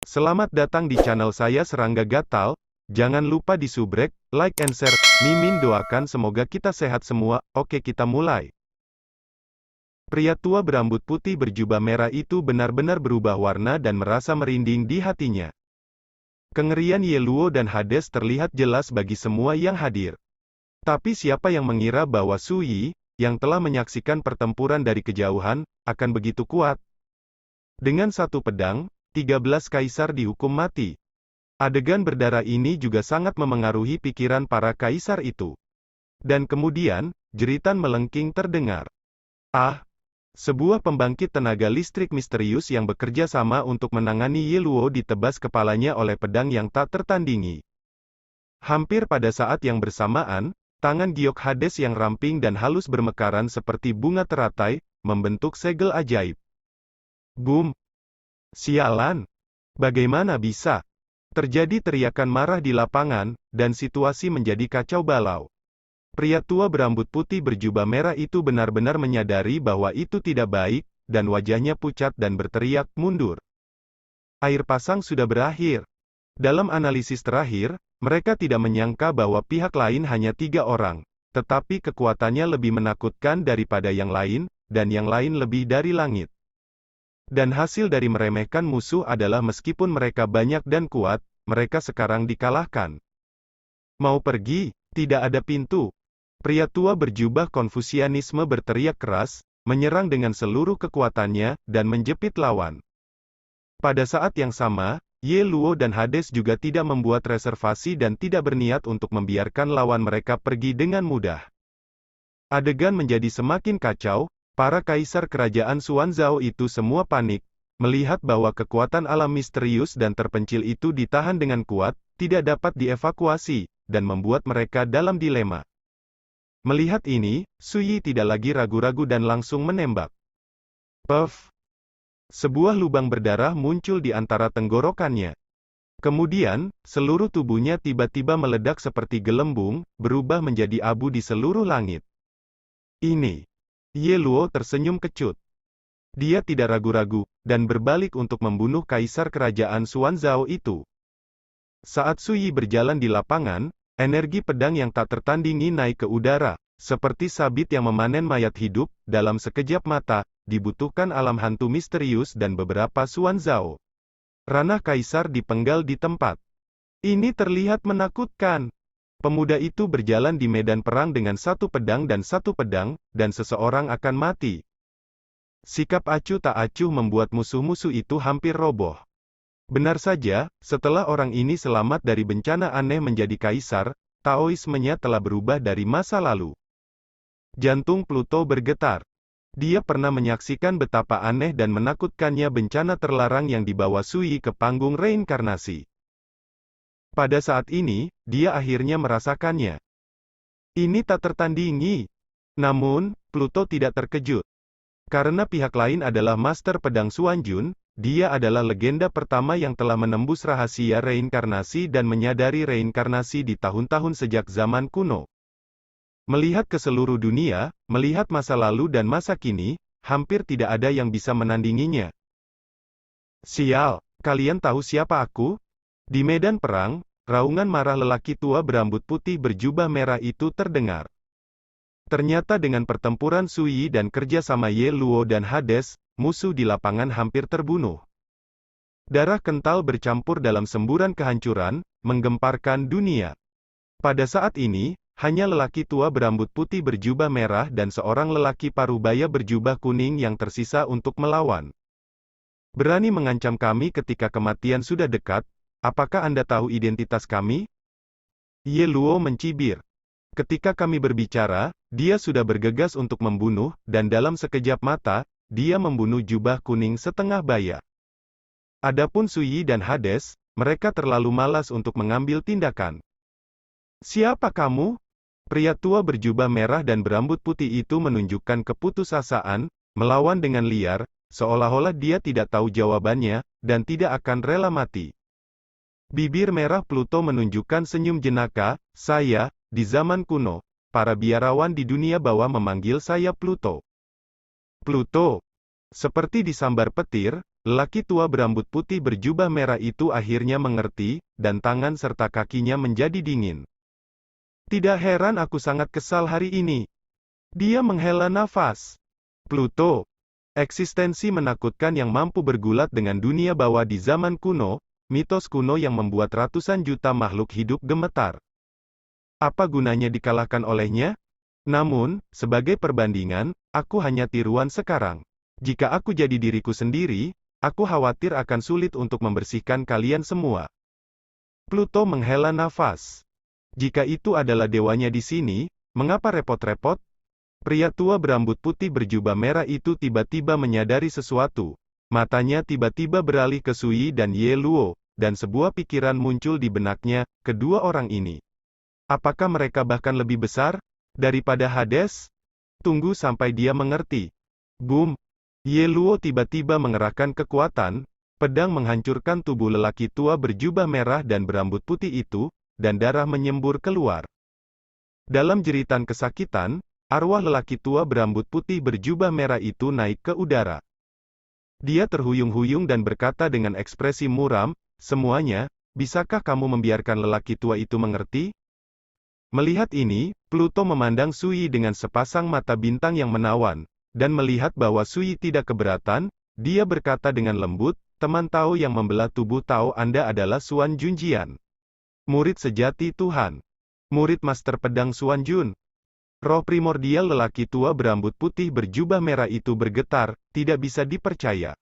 Selamat datang di channel saya Serangga Gatal. Jangan lupa di subrek, like and share. Mimin doakan semoga kita sehat semua. Oke, kita mulai. Pria tua berambut putih berjubah merah itu benar-benar berubah warna dan merasa merinding di hatinya. Kengerian Ye Luo dan Hades terlihat jelas bagi semua yang hadir. Tapi siapa yang mengira bahwa Su Yi, yang telah menyaksikan pertempuran dari kejauhan, akan begitu kuat? Dengan satu pedang, 13 kaisar dihukum mati. Adegan berdarah ini juga sangat memengaruhi pikiran para kaisar itu. Dan kemudian, jeritan melengking terdengar. Ah! Sebuah pembangkit tenaga listrik misterius yang bekerja sama untuk menangani Ye Luo ditebas kepalanya oleh pedang yang tak tertandingi. Hampir pada saat yang bersamaan, tangan giok Hades yang ramping dan halus bermekaran seperti bunga teratai, membentuk segel ajaib. Boom! Sialan! Bagaimana bisa? Terjadi teriakan marah di lapangan, dan situasi menjadi kacau balau. Pria tua berambut putih berjubah merah itu benar-benar menyadari bahwa itu tidak baik, dan wajahnya pucat dan berteriak, mundur. Air pasang sudah berakhir. Dalam analisis terakhir, mereka tidak menyangka bahwa pihak lain hanya 3 orang, tetapi kekuatannya lebih menakutkan daripada yang lain, dan yang lain lebih dari langit. Dan hasil dari meremehkan musuh adalah meskipun mereka banyak dan kuat, mereka sekarang dikalahkan. Mau pergi? Tidak ada pintu. Pria tua berjubah Konfusianisme berteriak keras, menyerang dengan seluruh kekuatannya, dan menjepit lawan. Pada saat yang sama, Ye Luo dan Hades juga tidak membuat reservasi dan tidak berniat untuk membiarkan lawan mereka pergi dengan mudah. Adegan menjadi semakin kacau. Para kaisar kerajaan Xuanzhou itu semua panik, melihat bahwa kekuatan alam misterius dan terpencil itu ditahan dengan kuat, tidak dapat dievakuasi, dan membuat mereka dalam dilema. Melihat ini, Su Yi tidak lagi ragu-ragu dan langsung menembak. Puff! Sebuah lubang berdarah muncul di antara tenggorokannya. Kemudian, seluruh tubuhnya tiba-tiba meledak seperti gelembung, berubah menjadi abu di seluruh langit. Ini. Ye Luo tersenyum kecut. Dia tidak ragu-ragu, dan berbalik untuk membunuh kaisar kerajaan Xuanzhou itu. Saat Su Yi berjalan di lapangan, energi pedang yang tak tertandingi naik ke udara, seperti sabit yang memanen mayat hidup. Dalam sekejap mata, dibutuhkan alam hantu misterius dan beberapa Xuanzhou. Ranah kaisar dipenggal di tempat. Ini terlihat menakutkan. Pemuda itu berjalan di medan perang dengan satu pedang, dan seseorang akan mati. Sikap acuh tak acuh membuat musuh-musuh itu hampir roboh. Benar saja, setelah orang ini selamat dari bencana aneh menjadi kaisar, Taoismenya telah berubah dari masa lalu. Jantung Pluto bergetar. Dia pernah menyaksikan betapa aneh dan menakutkannya bencana terlarang yang dibawa Su Yi ke panggung reinkarnasi. Pada saat ini, dia akhirnya merasakannya. Ini tak tertandingi. Namun, Pluto tidak terkejut. Karena pihak lain adalah Master Pedang Xuanjun, dia adalah legenda pertama yang telah menembus rahasia reinkarnasi dan menyadari reinkarnasi di tahun-tahun sejak zaman kuno. Melihat ke seluruh dunia, melihat masa lalu dan masa kini, hampir tidak ada yang bisa menandinginya. Sial, kalian tahu siapa aku? Di medan perang, raungan marah lelaki tua berambut putih berjubah merah itu terdengar. Ternyata dengan pertempuran Su Yi dan kerja sama Ye Luo dan Hades, musuh di lapangan hampir terbunuh. Darah kental bercampur dalam semburan kehancuran, menggemparkan dunia. Pada saat ini, hanya lelaki tua berambut putih berjubah merah dan seorang lelaki parubaya berjubah kuning yang tersisa untuk melawan. Berani mengancam kami ketika kematian sudah dekat? Apakah Anda tahu identitas kami? Ye Luo mencibir. Ketika kami berbicara, dia sudah bergegas untuk membunuh, dan dalam sekejap mata, dia membunuh jubah kuning setengah baya. Adapun Su Yi dan Hades, mereka terlalu malas untuk mengambil tindakan. Siapa kamu? Pria tua berjubah merah dan berambut putih itu menunjukkan keputusasaan, melawan dengan liar, seolah-olah dia tidak tahu jawabannya, dan tidak akan rela mati. Bibir merah Pluto menunjukkan senyum jenaka. Saya, di zaman kuno, para biarawan di dunia bawah memanggil saya Pluto. Pluto. Seperti disambar petir, lelaki tua berambut putih berjubah merah itu akhirnya mengerti, dan tangan serta kakinya menjadi dingin. Tidak heran aku sangat kesal hari ini. Dia menghela nafas. Pluto. Eksistensi menakutkan yang mampu bergulat dengan dunia bawah di zaman kuno, mitos kuno yang membuat ratusan juta makhluk hidup gemetar. Apa gunanya dikalahkan olehnya? Namun, sebagai perbandingan, aku hanya tiruan sekarang. Jika aku jadi diriku sendiri, aku khawatir akan sulit untuk membersihkan kalian semua. Pluto menghela nafas. Jika itu adalah dewanya di sini, mengapa repot-repot? Pria tua berambut putih berjubah merah itu tiba-tiba menyadari sesuatu. Matanya tiba-tiba beralih ke Sui dan Ye Luo, dan sebuah pikiran muncul di benaknya, kedua orang ini. Apakah mereka bahkan lebih besar daripada Hades? Tunggu sampai dia mengerti. Boom! Ye Luo tiba-tiba mengerahkan kekuatan, pedang menghancurkan tubuh lelaki tua berjubah merah dan berambut putih itu, dan darah menyembur keluar. Dalam jeritan kesakitan, arwah lelaki tua berambut putih berjubah merah itu naik ke udara. Dia terhuyung-huyung dan berkata dengan ekspresi muram, "Semuanya, bisakah kamu membiarkan lelaki tua itu mengerti?" Melihat ini, Pluto memandang Sui dengan sepasang mata bintang yang menawan, dan melihat bahwa Sui tidak keberatan, dia berkata dengan lembut, "Teman Tao yang membelah tubuh Tao Anda adalah Xuan Junjian. Murid sejati Tuhan. Murid Master Pedang Xuan Jun." Roh primordial lelaki tua berambut putih berjubah merah itu bergetar, tidak bisa dipercaya.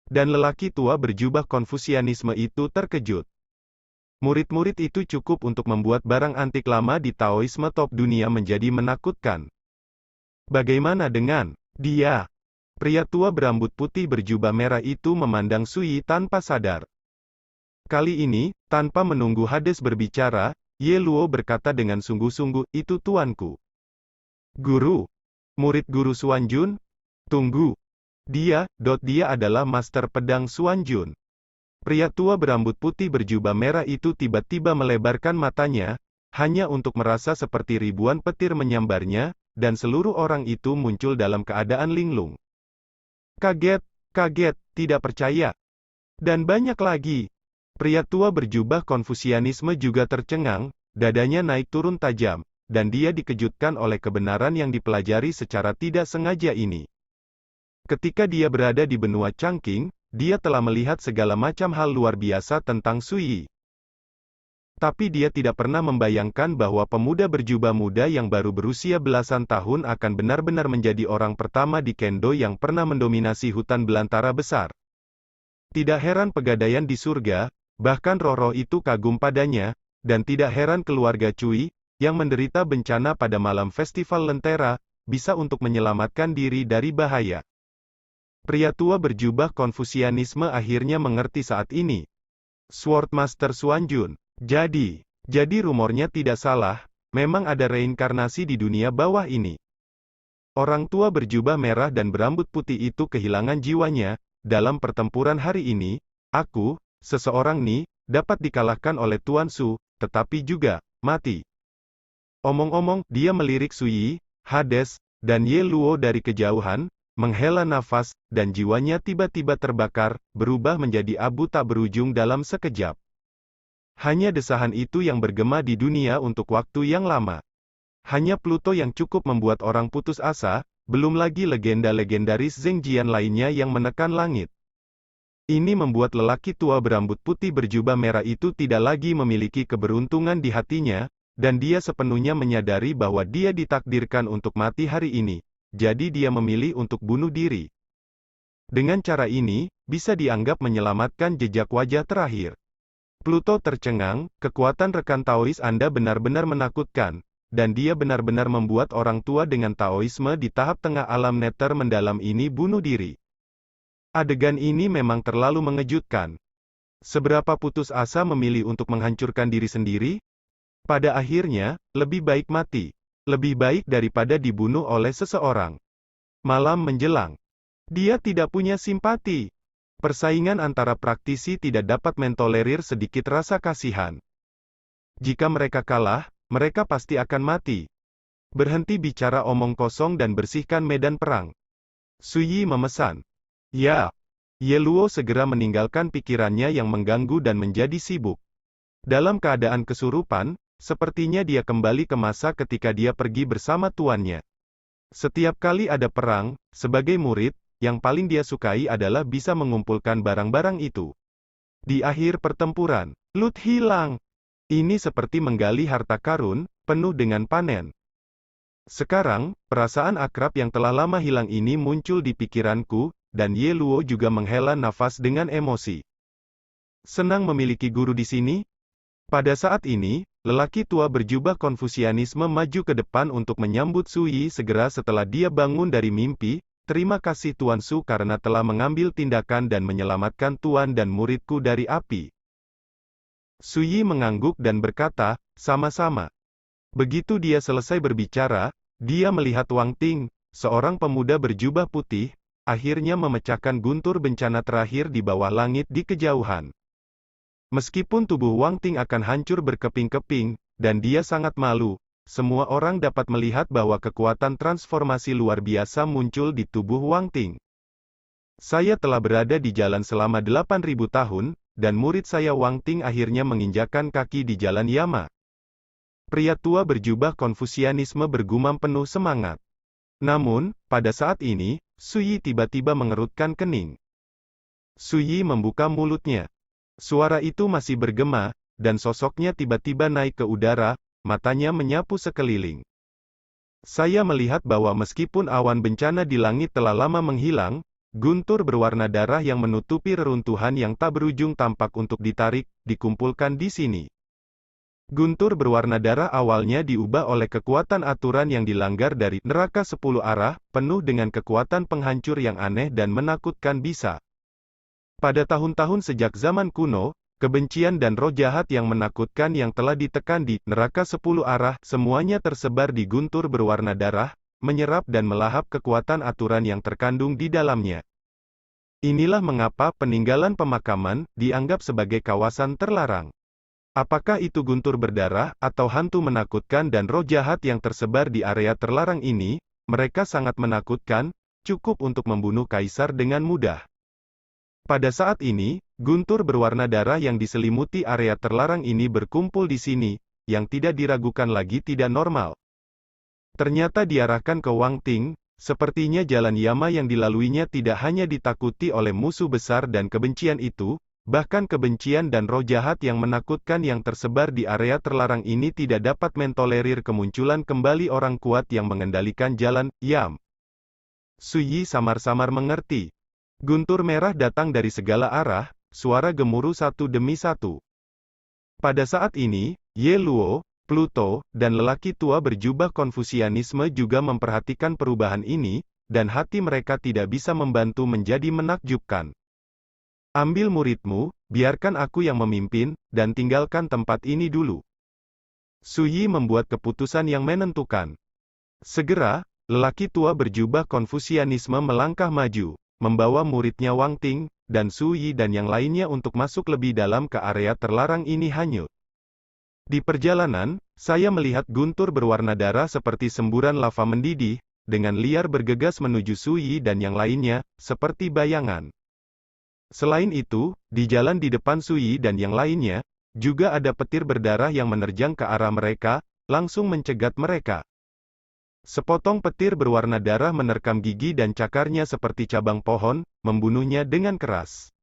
Dan lelaki tua berjubah Konfusianisme itu terkejut. Murid-murid itu cukup untuk membuat barang antik lama di Taoisme top dunia menjadi menakutkan. Bagaimana dengan dia? Pria tua berambut putih berjubah merah itu memandang Sui tanpa sadar. Kali ini, tanpa menunggu Hades berbicara, Ye Luo berkata dengan sungguh-sungguh, "Itu tuanku." Guru? Murid guru Xuan Jun? Tunggu. Dia adalah Master Pedang Xuan Jun. Pria tua berambut putih berjubah merah itu tiba-tiba melebarkan matanya, hanya untuk merasa seperti ribuan petir menyambarnya, dan seluruh orang itu muncul dalam keadaan linglung. Kaget, tidak percaya. Dan banyak lagi. Pria tua berjubah Konfusianisme juga tercengang, dadanya naik turun tajam, dan dia dikejutkan oleh kebenaran yang dipelajari secara tidak sengaja ini. Ketika dia berada di benua Changqing, dia telah melihat segala macam hal luar biasa tentang Sui. Tapi dia tidak pernah membayangkan bahwa pemuda berjubah muda yang baru berusia belasan tahun akan benar-benar menjadi orang pertama di Kendo yang pernah mendominasi hutan belantara besar. Tidak heran pegadaian di surga, bahkan roh-roh itu kagum padanya, dan tidak heran keluarga Cui, yang menderita bencana pada malam festival Lentera, bisa untuk menyelamatkan diri dari bahaya. Pria tua berjubah Konfusianisme akhirnya mengerti saat ini. Sword Master Xuan Jun. Jadi rumornya tidak salah, memang ada reinkarnasi di dunia bawah ini. Orang tua berjubah merah dan berambut putih itu kehilangan jiwanya, dalam pertempuran hari ini, seseorang nih, dapat dikalahkan oleh Tuan Su, tetapi juga, mati. Omong-omong, dia melirik Sui, Hades, dan Ye Luo dari kejauhan, menghela nafas, dan jiwanya tiba-tiba terbakar, berubah menjadi abu tak berujung dalam sekejap. Hanya desahan itu yang bergema di dunia untuk waktu yang lama. Hanya Pluto yang cukup membuat orang putus asa, belum lagi legenda legendaris Zhengjian lainnya yang menekan langit. Ini membuat lelaki tua berambut putih berjubah merah itu tidak lagi memiliki keberuntungan di hatinya, dan dia sepenuhnya menyadari bahwa dia ditakdirkan untuk mati hari ini. Jadi dia memilih untuk bunuh diri. Dengan cara ini, bisa dianggap menyelamatkan jejak wajah terakhir. Pluto tercengang, kekuatan rekan Taois Anda benar-benar menakutkan, dan dia benar-benar membuat orang tua dengan Taoisme di tahap tengah alam neter mendalam ini bunuh diri. Adegan ini memang terlalu mengejutkan. Seberapa putus asa memilih untuk menghancurkan diri sendiri? Pada akhirnya, lebih baik mati. Lebih baik daripada dibunuh oleh seseorang. Malam menjelang. Dia tidak punya simpati. Persaingan antara praktisi tidak dapat mentolerir sedikit rasa kasihan. Jika mereka kalah, mereka pasti akan mati. Berhenti bicara omong kosong dan bersihkan medan perang. Suyi memesan. Ya. Ye Luo segera meninggalkan pikirannya yang mengganggu dan menjadi sibuk. Dalam keadaan kesurupan, sepertinya dia kembali ke masa ketika dia pergi bersama tuannya. Setiap kali ada perang, sebagai murid, yang paling dia sukai adalah bisa mengumpulkan barang-barang itu. Di akhir pertempuran, loot hilang. Ini seperti menggali harta karun, penuh dengan panen. Sekarang, perasaan akrab yang telah lama hilang ini muncul di pikiranku, dan Ye Luo juga menghela nafas dengan emosi. Senang memiliki guru di sini? Pada saat ini, lelaki tua berjubah Konfusianisme maju ke depan untuk menyambut Su Yi segera setelah dia bangun dari mimpi. Terima kasih Tuan Su karena telah mengambil tindakan dan menyelamatkan Tuan dan muridku dari api. Su Yi mengangguk dan berkata, sama-sama. Begitu dia selesai berbicara, dia melihat Wang Ting, seorang pemuda berjubah putih, akhirnya memecahkan guntur bencana terakhir di bawah langit di kejauhan. Meskipun tubuh Wang Ting akan hancur berkeping-keping, dan dia sangat malu, semua orang dapat melihat bahwa kekuatan transformasi luar biasa muncul di tubuh Wang Ting. Saya telah berada di jalan selama 8.000 tahun, dan murid saya Wang Ting akhirnya menginjakan kaki di jalan Yama. Pria tua berjubah Konfusianisme bergumam penuh semangat. Namun, pada saat ini, Su Yi tiba-tiba mengerutkan kening. Su Yi membuka mulutnya. Suara itu masih bergema, dan sosoknya tiba-tiba naik ke udara, matanya menyapu sekeliling. Saya melihat bahwa meskipun awan bencana di langit telah lama menghilang, guntur berwarna darah yang menutupi reruntuhan yang tak berujung tampak untuk ditarik, dikumpulkan di sini. Guntur berwarna darah awalnya diubah oleh kekuatan aturan yang dilanggar dari neraka 10 arah, penuh dengan kekuatan penghancur yang aneh dan menakutkan bisa. Pada tahun-tahun sejak zaman kuno, kebencian dan roh jahat yang menakutkan yang telah ditekan di neraka 10 arah, semuanya tersebar di guntur berwarna darah, menyerap dan melahap kekuatan aturan yang terkandung di dalamnya. Inilah mengapa peninggalan pemakaman dianggap sebagai kawasan terlarang. Apakah itu guntur berdarah, atau hantu menakutkan dan roh jahat yang tersebar di area terlarang ini, mereka sangat menakutkan, cukup untuk membunuh kaisar dengan mudah. Pada saat ini, guntur berwarna darah yang diselimuti area terlarang ini berkumpul di sini, yang tidak diragukan lagi tidak normal. Ternyata diarahkan ke Wang Ting, sepertinya jalan Yama yang dilaluinya tidak hanya ditakuti oleh musuh besar dan kebencian itu, bahkan kebencian dan roh jahat yang menakutkan yang tersebar di area terlarang ini tidak dapat mentolerir kemunculan kembali orang kuat yang mengendalikan jalan Yam. Su Yi samar-samar mengerti. Guntur merah datang dari segala arah, suara gemuruh satu demi satu. Pada saat ini, Ye Luo, Pluto, dan lelaki tua berjubah Konfusianisme juga memperhatikan perubahan ini, dan hati mereka tidak bisa membantu menjadi menakjubkan. Ambil muridmu, biarkan aku yang memimpin, dan tinggalkan tempat ini dulu. Su Yi membuat keputusan yang menentukan. Segera, lelaki tua berjubah Konfusianisme melangkah maju, membawa muridnya Wang Ting, dan Su Yi dan yang lainnya untuk masuk lebih dalam ke area terlarang ini hanyut. Di perjalanan, saya melihat guntur berwarna darah seperti semburan lava mendidih, dengan liar bergegas menuju Su Yi dan yang lainnya, seperti bayangan. Selain itu, di jalan di depan Su Yi dan yang lainnya, juga ada petir berdarah yang menerjang ke arah mereka, langsung mencegat mereka. Sepotong petir berwarna darah menerkam gigi dan cakarnya seperti cabang pohon, membunuhnya dengan keras.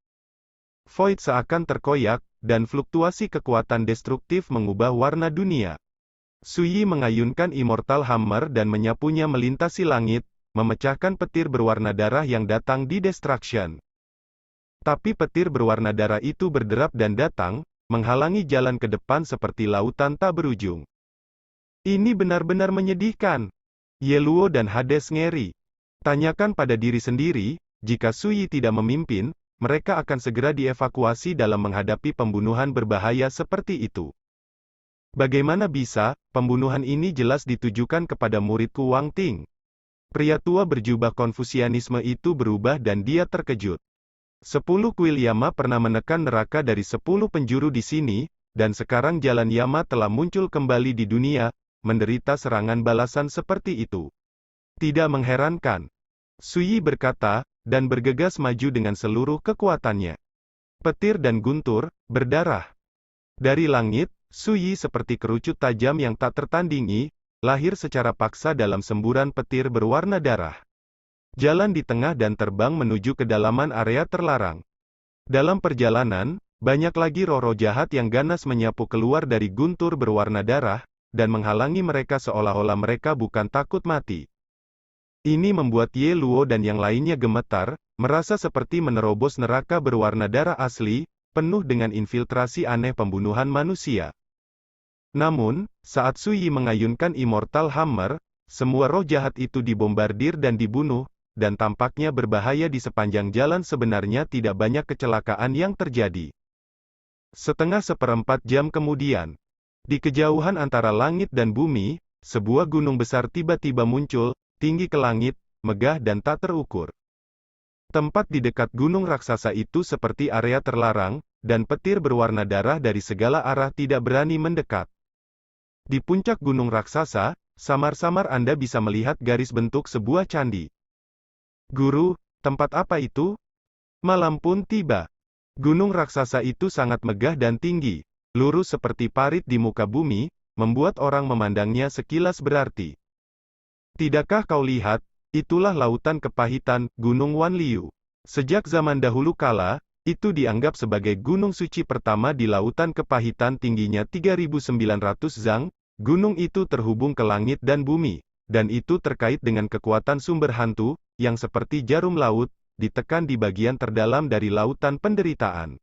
Void seakan terkoyak, dan fluktuasi kekuatan destruktif mengubah warna dunia. Su Yi mengayunkan Immortal Hammer dan menyapunya melintasi langit, memecahkan petir berwarna darah yang datang di Destruction. Tapi petir berwarna darah itu berderap dan datang, menghalangi jalan ke depan seperti lautan tak berujung. Ini benar-benar menyedihkan. Ye Luo dan Hades ngeri. Tanyakan pada diri sendiri, jika Su Yi tidak memimpin, mereka akan segera dievakuasi dalam menghadapi pembunuhan berbahaya seperti itu. Bagaimana bisa, pembunuhan ini jelas ditujukan kepada muridku Wang Ting. Pria tua berjubah Konfusianisme itu berubah dan dia terkejut. 10 kuil Yama pernah menekan neraka dari 10 penjuru di sini, dan sekarang jalan Yama telah muncul kembali di dunia, menderita serangan balasan seperti itu. Tidak mengherankan. Su Yi berkata, dan bergegas maju dengan seluruh kekuatannya. Petir dan guntur, berdarah. Dari langit, Su Yi seperti kerucut tajam yang tak tertandingi, lahir secara paksa dalam semburan petir berwarna darah. Jalan di tengah dan terbang menuju kedalaman area terlarang. Dalam perjalanan, banyak lagi roh-roh jahat yang ganas menyapu keluar dari guntur berwarna darah, dan menghalangi mereka seolah-olah mereka bukan takut mati. Ini membuat Ye Luo dan yang lainnya gemetar, merasa seperti menerobos neraka berwarna darah asli, penuh dengan infiltrasi aneh pembunuhan manusia. Namun, saat Su Yi mengayunkan Immortal Hammer, semua roh jahat itu dibombardir dan dibunuh, dan tampaknya berbahaya di sepanjang jalan. Sebenarnya tidak banyak kecelakaan yang terjadi. Setengah seperempat jam kemudian, di kejauhan antara langit dan bumi, sebuah gunung besar tiba-tiba muncul, tinggi ke langit, megah dan tak terukur. Tempat di dekat gunung raksasa itu seperti area terlarang, dan petir berwarna darah dari segala arah tidak berani mendekat. Di puncak gunung raksasa, samar-samar Anda bisa melihat garis bentuk sebuah candi. Guru, tempat apa itu? Malam pun tiba. Gunung raksasa itu sangat megah dan tinggi, lurus seperti parit di muka bumi, membuat orang memandangnya sekilas berarti. Tidakkah kau lihat, itulah lautan kepahitan, Gunung Wanliu. Sejak zaman dahulu kala, itu dianggap sebagai gunung suci pertama di lautan kepahitan tingginya 3.900 zang, gunung itu terhubung ke langit dan bumi, dan itu terkait dengan kekuatan sumber hantu, yang seperti jarum laut, ditekan di bagian terdalam dari lautan penderitaan.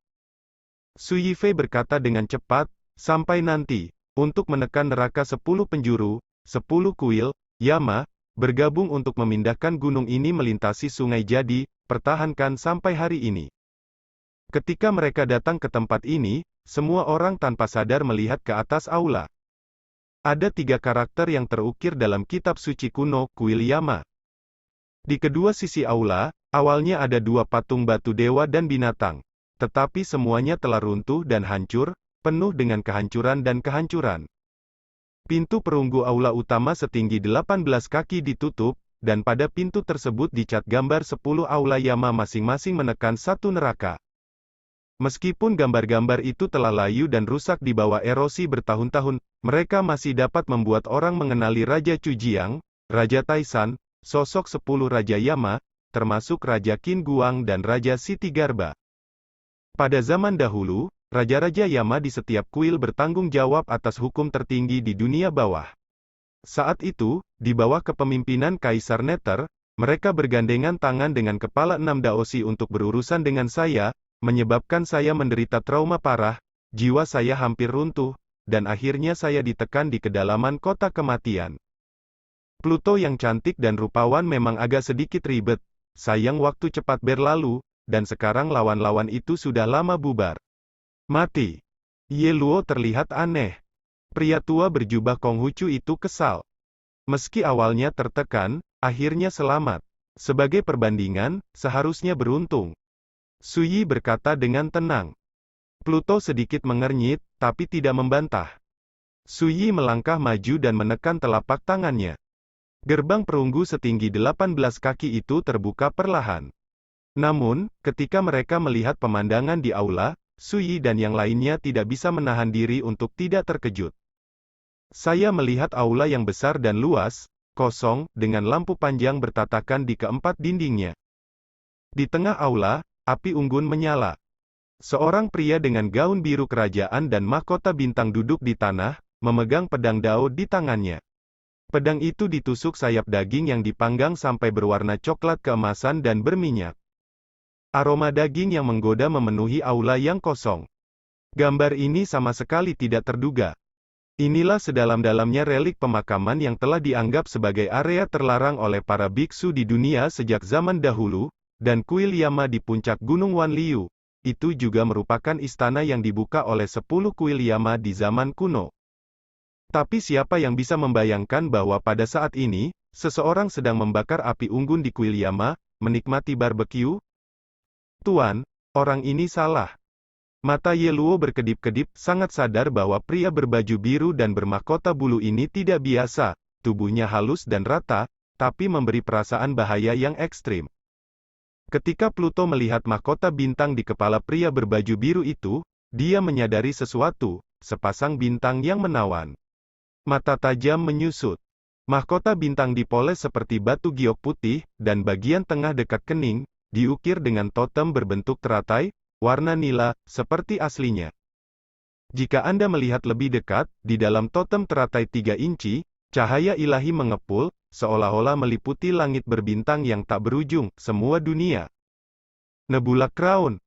Su Yifei berkata dengan cepat, sampai nanti, untuk menekan neraka 10 penjuru, 10 kuil, Yama, bergabung untuk memindahkan gunung ini melintasi sungai. Jadi, pertahankan sampai hari ini. Ketika mereka datang ke tempat ini, semua orang tanpa sadar melihat ke atas aula. Ada 3 karakter yang terukir dalam kitab suci kuno, kuil Yama. Di kedua sisi aula, awalnya ada 2 patung batu dewa dan binatang. Tetapi semuanya telah runtuh dan hancur, penuh dengan kehancuran dan kehancuran. Pintu perunggu aula utama setinggi 18 kaki ditutup, dan pada pintu tersebut dicat gambar 10 aula Yama masing-masing menekan satu neraka. Meskipun gambar-gambar itu telah layu dan rusak di bawah erosi bertahun-tahun, mereka masih dapat membuat orang mengenali Raja Chujiang, Raja Taisan, sosok 10 Raja Yama, termasuk Raja Qin Guang dan Raja Siti Garba. Pada zaman dahulu, Raja-Raja Yama di setiap kuil bertanggung jawab atas hukum tertinggi di dunia bawah. Saat itu, di bawah kepemimpinan Kaisar Nether, mereka bergandengan tangan dengan kepala 6 daosi untuk berurusan dengan saya, menyebabkan saya menderita trauma parah, jiwa saya hampir runtuh, dan akhirnya saya ditekan di kedalaman kota kematian. Pluto yang cantik dan rupawan memang agak sedikit ribet, sayang waktu cepat berlalu, dan sekarang lawan-lawan itu sudah lama bubar. Mati. Ye Luo terlihat aneh. Pria tua berjubah Konghucu itu kesal. Meski awalnya tertekan, akhirnya selamat. Sebagai perbandingan, seharusnya beruntung. Su Yi berkata dengan tenang. Pluto sedikit mengernyit, tapi tidak membantah. Su Yi melangkah maju dan menekan telapak tangannya. Gerbang perunggu setinggi 18 kaki itu terbuka perlahan. Namun, ketika mereka melihat pemandangan di aula, Su Yi dan yang lainnya tidak bisa menahan diri untuk tidak terkejut. Saya melihat aula yang besar dan luas, kosong, dengan lampu panjang bertatakan di keempat dindingnya. Di tengah aula, api unggun menyala. Seorang pria dengan gaun biru kerajaan dan mahkota bintang duduk di tanah, memegang pedang dao di tangannya. Pedang itu ditusuk sayap daging yang dipanggang sampai berwarna coklat keemasan dan berminyak. Aroma daging yang menggoda memenuhi aula yang kosong. Gambar ini sama sekali tidak terduga. Inilah sedalam-dalamnya relik pemakaman yang telah dianggap sebagai area terlarang oleh para biksu di dunia sejak zaman dahulu, dan kuil Yama di puncak Gunung Wanliu. Itu juga merupakan istana yang dibuka oleh 10 kuil Yama di zaman kuno. Tapi siapa yang bisa membayangkan bahwa pada saat ini, seseorang sedang membakar api unggun di kuil Yama, menikmati barbeque? Tuan, orang ini salah. Mata Ye Luo berkedip-kedip, sangat sadar bahwa pria berbaju biru dan bermahkota bulu ini tidak biasa, tubuhnya halus dan rata, tapi memberi perasaan bahaya yang ekstrim. Ketika Pluto melihat mahkota bintang di kepala pria berbaju biru itu, dia menyadari sesuatu, sepasang bintang yang menawan. Mata tajam menyusut. Mahkota bintang dipoles seperti batu giok putih, dan bagian tengah dekat kening, diukir dengan totem berbentuk teratai, warna nila, seperti aslinya. Jika Anda melihat lebih dekat, di dalam totem teratai 3 inci, cahaya ilahi mengepul, seolah-olah meliputi langit berbintang yang tak berujung, semua dunia. Nebula Crown.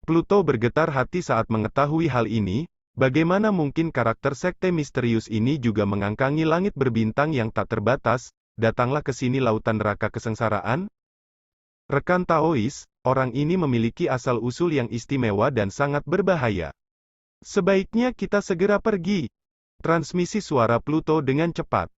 Pluto bergetar hati saat mengetahui hal ini. Bagaimana mungkin karakter sekte misterius ini juga mengangkangi langit berbintang yang tak terbatas? Datanglah ke sini lautan neraka kesengsaraan. Rekan Taois, orang ini memiliki asal-usul yang istimewa dan sangat berbahaya. Sebaiknya kita segera pergi. Transmisi suara Pluto dengan cepat.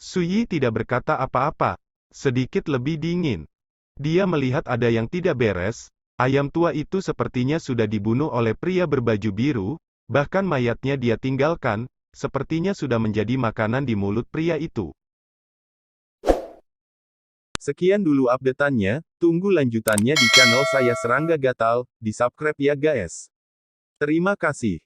Suyi tidak berkata apa-apa. Sedikit lebih dingin. Dia melihat ada yang tidak beres. Ayam tua itu sepertinya sudah dibunuh oleh pria berbaju biru. Bahkan mayatnya dia tinggalkan, sepertinya sudah menjadi makanan di mulut pria itu. Sekian dulu update-annya, tunggu lanjutannya di channel saya Serangga Gatal, di subscribe ya guys. Terima kasih.